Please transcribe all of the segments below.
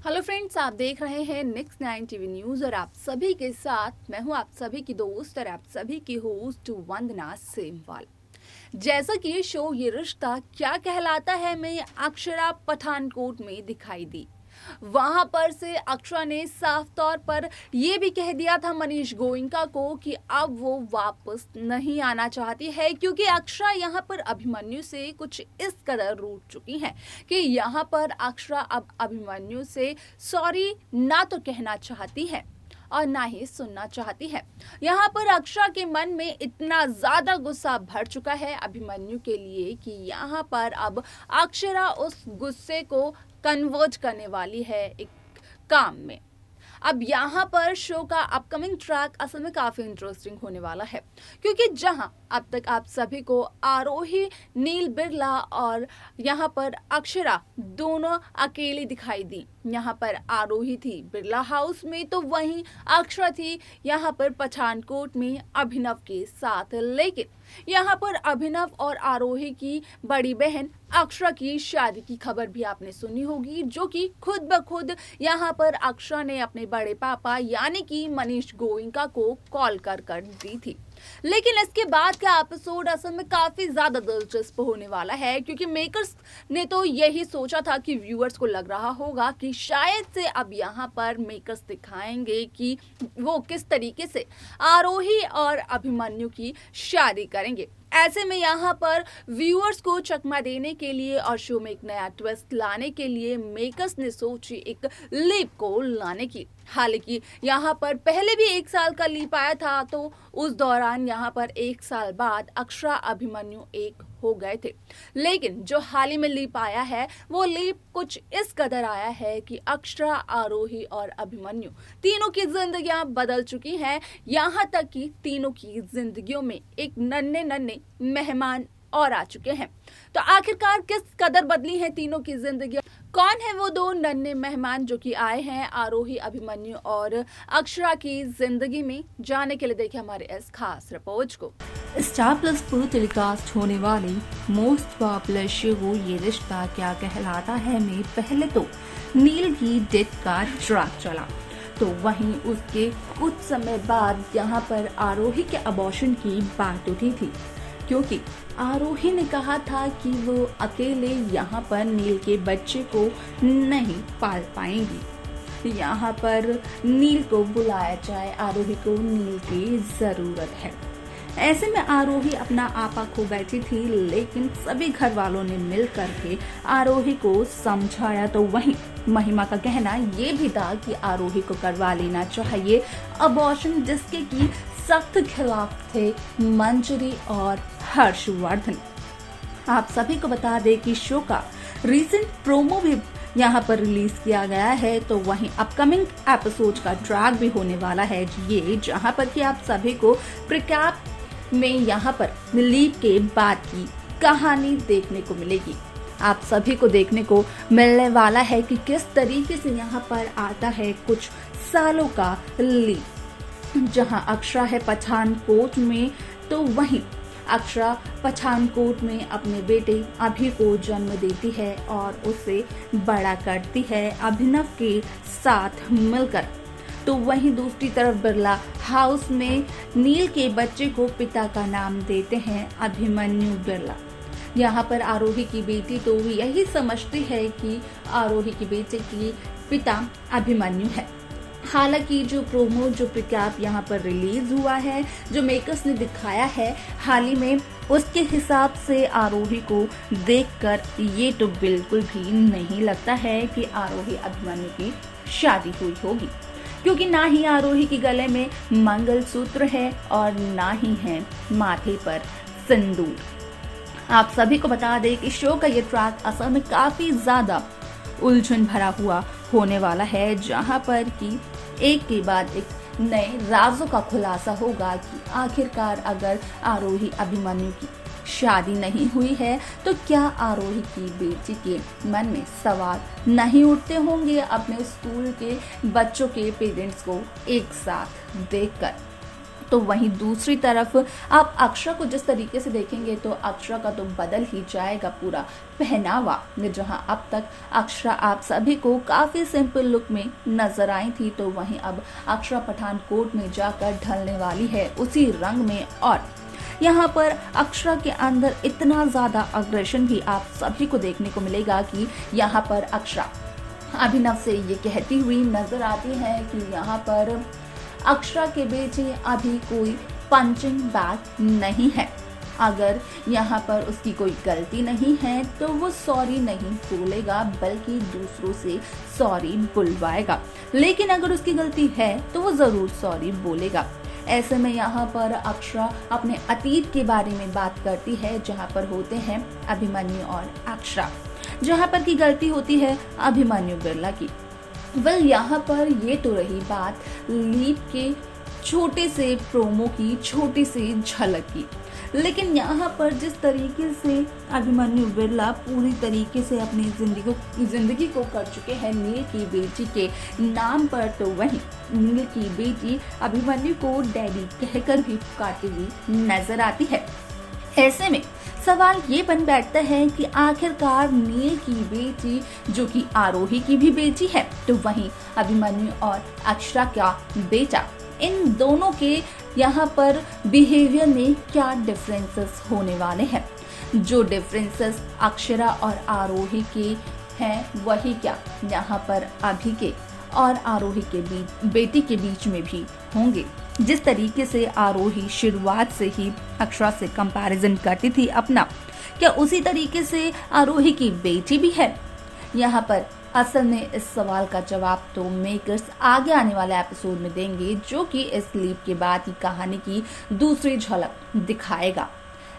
Hello friends, आप देख रहे हैं नेक्स्ट 9 टीवी न्यूज और आप सभी के साथ मैं हूं आप सभी की दोस्त और आप सभी की होस्ट वंदना सेमवाल। जैसा कि ये शो ये रिश्ता क्या कहलाता है में अक्षरा पठानकोट में दिखाई दी। वहां पर से अक्षरा ने साफ तौर पर ये भी कह दिया था मनीष गोयनका को कि अब वो वापस नहीं आना चाहती है, क्योंकि अक्षरा यहाँ पर अभिमन्यु से कुछ इस कदर रूठ चुकी हैं कि यहाँ पर अक्षरा अब अभिमन्यु से सॉरी ना तो कहना चाहती है और ना ही सुनना चाहती है। यहाँ पर अक्षरा के मन में इतना ज्यादा गुस्सा भर चुका है अभिमन्यु के लिए कि यहाँ पर अब अक्षरा उस गुस्से को कन्वर्ट करने वाली है एक काम में। अब यहाँ पर शो का अपकमिंग ट्रैक असल में काफी इंटरेस्टिंग होने वाला है, क्योंकि जहाँ अब तक आप सभी को आरोही, नील बिरला और यहाँ पर अक्षरा दोनों अकेली दिखाई दी। यहाँ पर आरोही थी बिरला हाउस में तो वहीं अक्षरा थी यहाँ पर पठानकोट में अभिनव के साथ। लेकिन यहाँ पर अभिनव और आरोही की बड़ी बहन अक्षरा की शादी की खबर भी आपने सुनी होगी, जो कि खुद ब खुद यहाँ पर अक्षरा ने अपने बड़े पापा यानी कि मनीष गोयनका को कॉल कर दी थी। लेकिन इसके बाद का एपिसोड असल में काफी ज्यादा दिलचस्प होने वाला है, क्योंकि मेकर्स ने तो यही सोचा था कि व्यूअर्स को लग रहा होगा कि शायद से अब यहाँ पर मेकर्स दिखाएंगे कि वो किस तरीके से आरोही और अभिमन्यु की शादी करेंगे। ऐसे में यहाँ पर व्यूअर्स को चकमा देने के लिए और शो में एक नया ट्विस्ट लाने के लिए मेकर्स ने सोची एक लीप को लाने की। हालांकि यहाँ पर पहले भी 1 साल का लीप आया था, तो उस दौरान यहाँ पर 1 साल बाद अक्षरा अभिमन्यु एक हो गए थे। लेकिन जो हाल ही में लीप आया है वो लीप कुछ इस कदर आया है कि अक्षरा, आरोही और अभिमन्यु तीनों की जिंदगियां बदल चुकी हैं। यहाँ तक कि तीनों की जिंदगियों में एक नन्हे नन्हे मेहमान और आ चुके हैं। तो आखिरकार किस कदर बदली हैं तीनों की जिंदगी, कौन है वो दो नन्हे मेहमान जो कि आए हैं आरोही, अभिमन्यु और अक्षरा की जिंदगी में? जाने के लिए देखिए हमारे इस खास रिपोर्ट को। स्टार प्लस पर टेलीकास्ट होने वाली मोस्ट पॉपुलर शो ये रिश्ता क्या कहलाता है में पहले तो नील की डेथ का ट्रैक चला, तो वहीं उसके कुछ समय बाद यहाँ पर आरोही के अबॉर्शन की बात उठी थी, क्योंकि आरोही ने कहा था कि वो अकेले यहाँ पर नील के बच्चे को नहीं पाल पाएंगी। यहाँ पर नील को बुलाया जाए, आरोही को नील की जरूरत है। ऐसे में आरोही अपना आपा खो बैठी थी, लेकिन सभी घर वालों ने मिल करके आरोही को समझाया। तो वहीं महिमा का कहना ये भी था कि आरोही को करवा लेना चाहिए अबॉर्शन, जिसके की सख्त खिलाफ थे मंजरी और हर्षवर्धन। आप सभी को बता दें कि शो का रीसेंट प्रोमो भी यहाँ पर रिलीज किया गया है, तो वहीं अपकमिंग एपिसोड का ट्रैक भी होने वाला है ये, जहाँ पर कि आप सभी को प्रिकैप में यहाँ पर लीप के बाद की कहानी देखने को मिलेगी। आप सभी को देखने को मिलने वाला है कि किस तरीके से यहाँ पर आता है कुछ सालों का लीप, जहाँ अक्षरा है पठानकोट में, तो वहीं अक्षरा पठानकोट में अपने बेटे अभि को जन्म देती है और उसे बड़ा करती है अभिनव के साथ मिलकर। तो वहीं दूसरी तरफ बिरला हाउस में नील के बच्चे को पिता का नाम देते हैं अभिमन्यु बिरला। यहाँ पर आरोही की बेटी तो यही समझती है कि आरोही की बेटे की पिता अभिमन्यु है। हालांकि जो प्रोमो, जो प्रिकैप यहाँ पर रिलीज हुआ है, जो मेकर्स ने दिखाया है हाल ही में, उसके हिसाब से आरोही को देखकर ये तो बिल्कुल भी नहीं लगता है कि आरोही अभिमन्यु की शादी हुई होगी, क्योंकि ना ही आरोही के गले में मंगलसूत्र है और ना ही है माथे पर सिंदूर। आप सभी को बता दें कि शो का ये ट्रैक असल में काफी ज्यादा उलझन भरा हुआ होने वाला है, जहां पर कि एक के बाद एक नए राजों का खुलासा होगा कि आखिरकार अगर आरोही अभिमन्यु की शादी नहीं हुई है तो क्या आरोही की बेटी के मन में सवाल नहीं उठते होंगे अपने स्कूल के बच्चों के पेरेंट्स को एक साथ देखकर। तो वहीं दूसरी तरफ आप अक्षरा को जिस तरीके से देखेंगे तो अक्षरा का तो बदल ही जाएगा पूरा पहनावा। जहां अब तक अक्षरा आप सभी को काफी सिंपल लुक में नजर आई थी, तो वहीं अब अक्षरा पठानकोट में जाकर ढलने वाली है उसी रंग में। और यहाँ पर अक्षरा के अंदर इतना ज्यादा अग्रेशन भी आप सभी को देखने को मिलेगा कि यहाँ पर अक्षरा अभिनव से ये कहती हुई नजर आती है कि यहाँ पर अक्षरा के बेटे अभी कोई पंचिंग बैग नहीं है। अगर यहाँ पर उसकी कोई गलती नहीं है तो वो सॉरी नहीं बोलेगा, बल्कि दूसरों से सॉरी बुलवाएगा। लेकिन अगर उसकी गलती है तो वो जरूर सॉरी बोलेगा। ऐसे में यहाँ पर अक्षरा अपने अतीत के बारे में बात करती है, जहाँ पर होते हैं अभिमन्यु और अक्षरा, जहाँ पर की गलती होती है अभिमन्यु बिरला की। यहाँ पर ये तो रही बात लीप के छोटे से प्रोमो की, छोटी सी झलक की। लेकिन यहाँ पर जिस तरीके से अभिमन्यु बिरला पूरी तरीके से अपनी जिंदगी को कर चुके हैं नील की बेटी के नाम पर, तो वहीं नील की बेटी अभिमन्यु को डैडी कहकर भी पुकारती हुई नजर आती है। ऐसे में सवाल ये बन बैठता है कि आखिरकार नील की बेटी जो कि आरोही की भी बेटी है, तो वहीं अभिमन्यु और अक्षरा का बेटा, इन दोनों के यहाँ पर बिहेवियर में क्या डिफरेंसेस होने वाले हैं। जो डिफरेंसेस अक्षरा और आरोही के हैं वही क्या यहाँ पर अभी के और आरोही के बेटी के बीच में भी होंगे। जिस तरीके से आरोही शुरुआत से ही अक्षरा से कंपैरिजन करती थी अपना, क्या उसी तरीके से आरोही की बेटी भी है? यहाँ पर असल में इस सवाल का जवाब तो मेकर्स आगे आने वाले एपिसोड में देंगे, जो कि इस लीप के बाद की कहानी की दूसरी झलक दिखाएगा।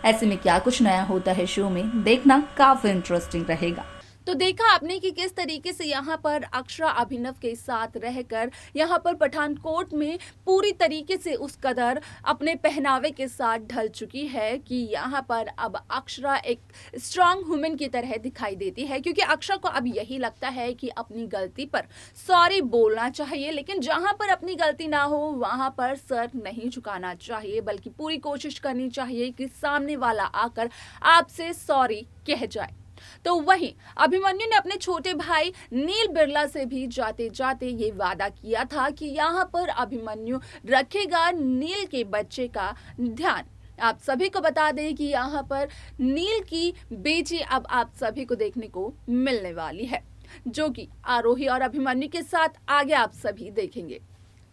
ऐसे में क्या कुछ नया होता है शो में, देखना काफी इंटरेस्टिंग रहेगा। तो देखा आपने कि किस तरीके से यहाँ पर अक्षरा अभिनव के साथ रहकर यहाँ पर पठानकोट में पूरी तरीके से उस कदर अपने पहनावे के साथ ढल चुकी है कि यहाँ पर अब अक्षरा एक स्ट्रांग वुमेन की तरह दिखाई देती है, क्योंकि अक्षरा को अब यही लगता है कि अपनी गलती पर सॉरी बोलना चाहिए, लेकिन जहाँ पर अपनी गलती ना हो वहाँ पर सर नहीं झुकाना चाहिए, बल्कि पूरी कोशिश करनी चाहिए कि सामने वाला आकर आपसे सॉरी कह जाए। तो वहीं अभिमन्यु ने अपने छोटे भाई नील बिरला से भी जाते जाते ये वादा किया था कि यहाँ पर अभिमन्यु रखेगा नील के बच्चे का ध्यान। आप सभी को बता दें कि यहाँ पर नील की बेटी अब आप सभी को देखने को मिलने वाली है, जो कि आरोही और अभिमन्यु के साथ आगे आप सभी देखेंगे।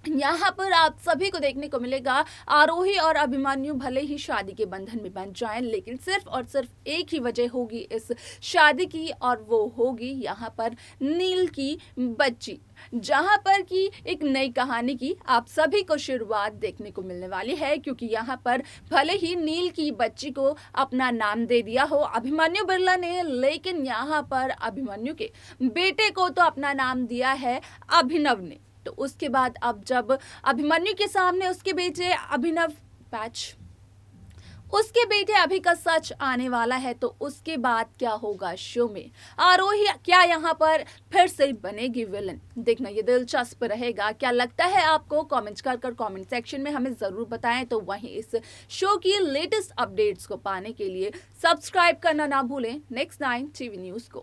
यहाँ पर आप सभी को देखने को मिलेगा आरोही और अभिमन्यु भले ही शादी के बंधन में बंध जाएं, लेकिन सिर्फ और सिर्फ एक ही वजह होगी इस शादी की, और वो होगी यहाँ पर नील की बच्ची, जहाँ पर की एक नई कहानी की आप सभी को शुरुआत देखने को मिलने वाली है। क्योंकि यहाँ पर भले ही नील की बच्ची को अपना नाम दे दिया हो अभिमन्यु बिरला ने, लेकिन यहाँ पर अभिमन्यु के बेटे को तो अपना नाम दिया है अभिनव ने। तो उसके बाद अब जब अभिमन्यु के सामने उसके बेटे उसके बेटे अभी का सच आने वाला है, तो उसके बाद क्या होगा शो में? आरोही क्या यहाँ पर फिर से बनेगी विलन? देखना ये दिलचस्प रहेगा। क्या लगता है आपको? कमेंट्स कर कमेंट सेक्शन में हमें जरूर बताएं। तो वहीं इस शो की लेटेस्ट अपडेट्स को पाने के लिए सब्सक्राइब करना ना भूलें नेक्स्ट 9 टीवी न्यूज को।